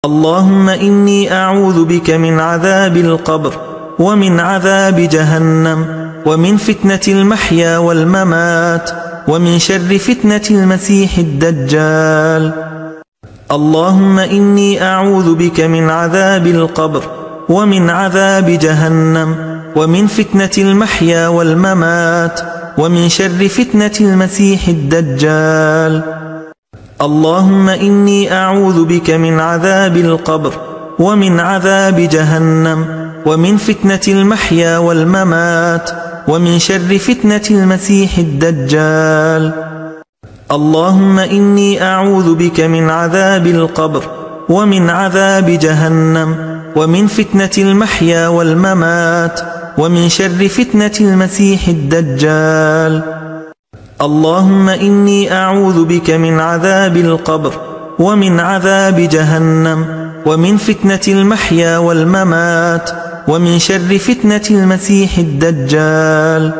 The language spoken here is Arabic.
اللهم إني أعوذ بك من عذاب القبر ومن عذاب جهنم ومن فتنة المحيا والممات ومن شر فتنة المسيح الدجال. اللهم إني أعوذ بك من عذاب القبر ومن عذاب جهنم ومن فتنة المحيا والممات ومن شر فتنة المسيح الدجال. اللهم إني أعوذ بك من عذاب القبر ومن عذاب جهنم ومن فتنة المحيا والممات ومن شر فتنة المسيح الدجال. اللهم إني أعوذ بك من عذاب القبر ومن عذاب جهنم ومن فتنة المحيا والممات ومن شر فتنة المسيح الدجال. اللهم إني أعوذ بك من عذاب القبر ومن عذاب جهنم ومن فتنة المحيا والممات ومن شر فتنة المسيح الدجال.